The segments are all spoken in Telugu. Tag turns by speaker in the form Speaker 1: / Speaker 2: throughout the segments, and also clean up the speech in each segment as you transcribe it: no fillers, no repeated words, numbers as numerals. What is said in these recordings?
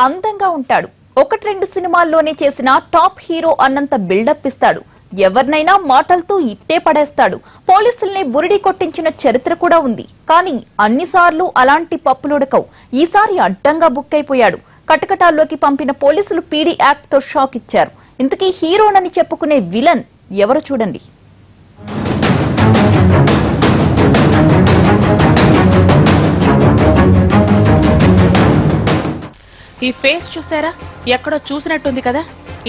Speaker 1: అందంగా ఉంటాడు. ఒకటి రెండు సినిమాల్లోనే చేసిన టాప్ హీరో అన్నంత బిల్డప్ ఇస్తాడు. ఎవరినైనా మాటలతో ఇట్టే పడేస్తాడు. పోలీసుల్ని బురిడి కొట్టించిన చరిత్ర కూడా ఉంది. కానీ అన్నిసార్లు అలాంటి పప్పులుడకవు. ఈసారి అడ్డంగా బుక్ అయిపోయాడు. కటకటాల్లోకి పంపిన పోలీసులు పీడీ యాక్ట్ తో షాక్ ఇచ్చారు. ఇంతకీ హీరోనని చెప్పుకునే విలన్ ఎవరు చూడండి.
Speaker 2: ఈ ఫేస్ చూసారా? ఎక్కడో చూసినట్టుంది కదా.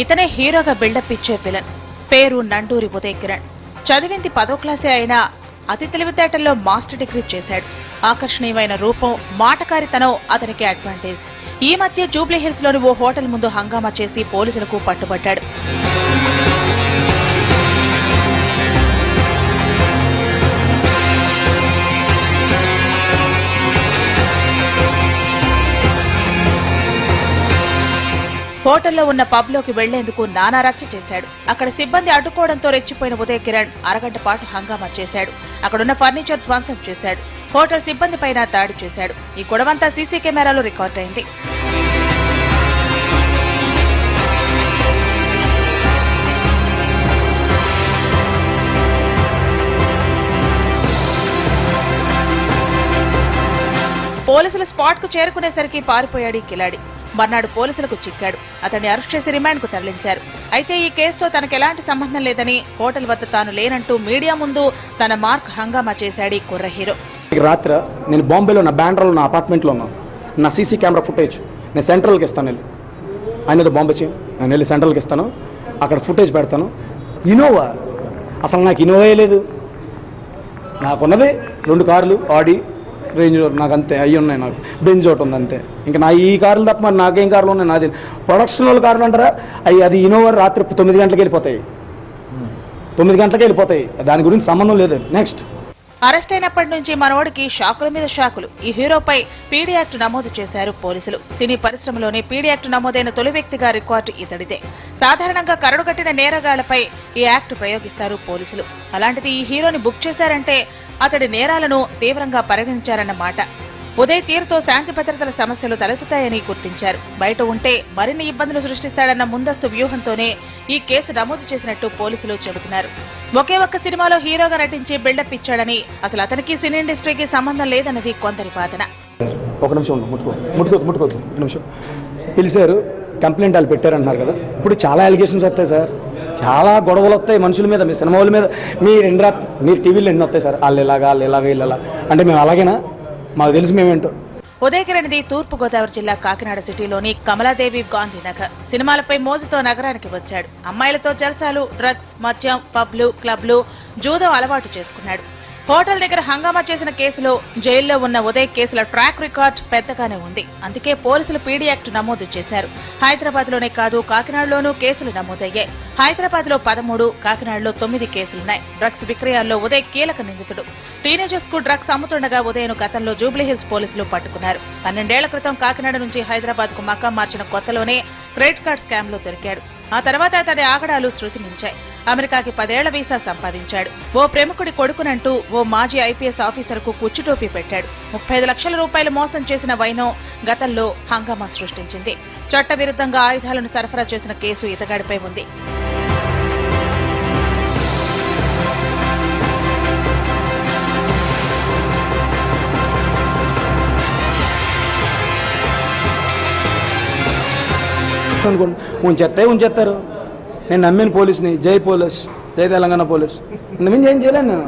Speaker 2: ఇతనే హీరోగా బిల్డప్ ఇచ్చే విలన్. పేరు నండూరి ఉదయ్ కిరణ్. చదివింది 10వ క్లాసే అయినా అతి తెలివితేటల్లో మాస్టర్ డిగ్రీ చేశాడు. ఆకర్షణీయమైన రూపం, మాటకారితనం అతనికి అడ్వాంటేజ్. ఈ మధ్య జూబ్లీ హిల్స్ లోని ఓ హోటల్ ముందు హంగామా చేసి పోలీసులకు పట్టుబడ్డాడు. హోటల్లో ఉన్న పబ్ లోకి వెళ్లేందుకు నానా రచ్చ చేశాడు. అక్కడ సిబ్బంది అడ్డుకోవడంతో రెచ్చిపోయిన ఉదయ్ కిరణ్ అరగంట పాటు హంగామా చేశాడు. అక్కడున్న ఫర్నిచర్ ధ్వంసం చేశాడు. హోటల్ సిబ్బంది పైన దాడి చేశాడు. ఈ గొడవంతా సీసీ కెమెరాలో రికార్డైంది. పోలీసులు స్పాట్ కు చేరుకునేసరికి పారిపోయాడు ఈ కిలాడి. మర్నాడు పోలీసులకు చిక్కాడు. అతన్ని అరెస్ట్ చేసి రిమాండ్ కు తరలించారు. అయితే ఈ కేసుతో తనకెలాంటి సంబంధం లేదని, హోటల్ వద్ద తాను లేనంటూ మీడియా ముందు తన మార్క్ హంగామా చేశాడు ఈ కుర్ర హీరో.
Speaker 3: రాత్రి నేను బాంబేలో నా బ్యాండ్రాలో నా అపార్ట్మెంట్లో ఉన్నాను. నా సీసీ కెమెరా ఫుటేజ్ నేను సెంట్రల్కి ఇస్తాను. వెళ్ళి ఆయనతో బాంబే చేయం, నేను వెళ్ళి సెంట్రల్కి ఇస్తాను. అక్కడ ఫుటేజ్ పెడతాను. ఇనోవా, అసలు నాకు ఇనోవా లేదు. నాకున్నది 2 కార్లు, ఆడి, రేంజ్ రోవర్. నాకు అంతే అవి ఉన్నాయి. నాకు బెంజ్ ఒకటి ఉంది అంతే. ఇంకా నా ఈ కార్లు తప్ప మరి నాకేం కార్లు ఉన్నాయి? నాది ప్రొడక్షన్ వాళ్ళ కార్లు అంటారా? అది ఇనోవా రాత్రి 9 గంటలకు వెళ్ళిపోతాయి. 9 గంటలకు వెళ్ళిపోతాయి. దాని గురించి సంబంధం లేదు. నెక్స్ట్
Speaker 2: అరెస్ట్ అయినప్పటి నుంచి మనోడికి షాకుల మీద షాకులు. ఈ హీరోపై పీడీ యాక్ట్ నమోదు చేశారు పోలీసులు. సినీ పరిశ్రమలోనే పీడీ యాక్ట్ నమోదైన తొలి వ్యక్తిగా రికార్డు ఇతడిదే. సాధారణంగా కరడుగట్టిన నేరగాళ్లపై ఈ యాక్ట్ ప్రయోగిస్తారు పోలీసులు. అలాంటిది ఈ హీరోని బుక్ చేశారంటే అతడి నేరాలను తీవ్రంగా పరిగణించారన్నమాట. ఉదయ్ తీరుతో శాంతి భద్రతల సమస్యలు తలెత్తుతాయని గుర్తించారు. బయట ఉంటే మరిన్ని ఇబ్బందులు సృష్టిస్తాడన్న ముందస్తు వ్యూహంతోనే ఈ కేసు నమోదు చేసినట్టు పోలీసులు చెబుతున్నారు. ఒకే ఒక్క సినిమాలో హీరోగా నటించి బిల్డప్ ఇచ్చాడని, అసలు అతనికి సినీ ఇండస్ట్రీకి సంబంధం లేదన్నది కొందరి వాదన.
Speaker 3: ఒక నిమిషం ముట్టుకోవద్దు. ఒక నిమిషం పిలిచారు, కంప్లైంట్ వాళ్ళు పెట్టారంటున్నారు కదా. ఇప్పుడు చాలా అలిగేషన్స్ వస్తాయి సార్, చాలా గొడవలు వస్తాయి మనుషుల మీద, మీ సినిమాల మీద. మీరు టీవీలో ఎన్ని వస్తాయి సార్, వాళ్ళు ఇలాగా వీళ్ళు అంటే మేము అలాగేనా? మాకు తెలిసి మేమేంటో.
Speaker 2: ఉదయ్ కిరణ్ది తూర్పు గోదావరి జిల్లా కాకినాడ సిటీలోని కమలాదేవి గాంధీనగర్. సినిమాలపై మోజుతో నగరానికి వచ్చాడు. అమ్మాయిలతో జల్సాలు, డ్రగ్స్, మద్యం, పబ్లు, క్లబ్లు, జూదం అలవాటు చేసుకున్నాడు. హోటల్ దగ్గర హంగామా చేసిన కేసులో జైల్లో ఉన్న ఉదయ్ కేసుల ట్రాక్ రికార్డ్ పెద్దగానే ఉంది. అందుకే పోలీసులు పీడీ యాక్ట్ నమోదు చేశారు. హైదరాబాద్ లోనే కాదు, కాకినాడలోనూ కేసులు నమోదయ్యాయి. హైదరాబాద్ లో 13, కాకినాడలో 9 కేసులున్నాయి. డ్రగ్స్ విక్రయాల్లో ఉదయ్ కీలక నిందితుడు. టీనేజర్స్ కు డ్రగ్స్ అమ్ముతుండగా ఉదయ్ను గతంలో జూబ్లీహిల్స్ పోలీసులు పట్టుకున్నారు. 12 ఏళ్ల క్రితం కాకినాడ నుంచి హైదరాబాద్ కు మకాం మార్చిన కొత్తలోనే క్రెడిట్ కార్డ్ స్కామ్ లో దొరికాడు. ఆ తర్వాత అతడి ఆగడాలు శృతి మించాయి. అమెరికాకి 10 ఏళ్ల వీసా సంపాదించాడు. ఓ ప్రముఖుడి కొడుకునంటూ ఓ మాజీ ఐపీఎస్ ఆఫీసర్ కు కుచ్చుటోపీ పెట్టాడు. 35 లక్షల రూపాయలు మోసం చేసిన వైనం గతంలో హంగామా సృష్టించింది. చట్టవిరుద్ధంగా ఆయుధాలను సరఫరా చేసిన కేసు ఇతగాడిపై ఉంది.
Speaker 3: ఉంచేస్తారు. నేను నమ్మిన పోలీసుని. జై పోలీస్, జై తెలంగాణ పోలీస్. ఇంతకుమించి ఏం చేయలేను నేను.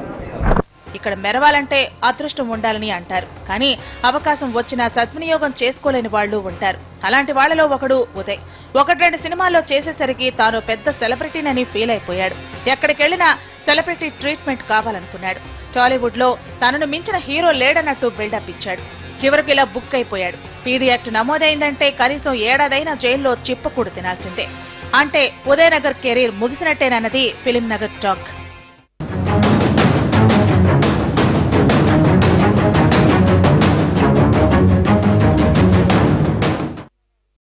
Speaker 2: ఇక్కడ మెరవాలంటే అదృష్టం ఉండాలని అంటారు. కానీ అవకాశం వచ్చినా సద్వినియోగం చేసుకోలేని వాళ్లు ఉంటారు. అలాంటి వాళ్లలో ఒకడు ఉదయ్. 1-2 సినిమాల్లో చేసేసరికి తాను పెద్ద సెలబ్రిటీనని ఫీల్ అయిపోయాడు. ఎక్కడికెళ్లినా సెలబ్రిటీ ట్రీట్మెంట్ కావాలనుకున్నాడు. టాలీవుడ్ లో తనను మించిన హీరో లేడన్నట్టు బిల్డప్ ఇచ్చాడు. చివరికి ఇలా బుక్ అయిపోయాడు. పీడీ యాక్ట్ నమోదైందంటే కనీసం 1 ఏడాదైనా జైల్లో చిప్పకూడు తినాల్సిందే. అంటే ఉదయ్ నగర్ కెరీర్ ముగిసినట్టేనన్నది ఫిలిం నగర్ టాక్.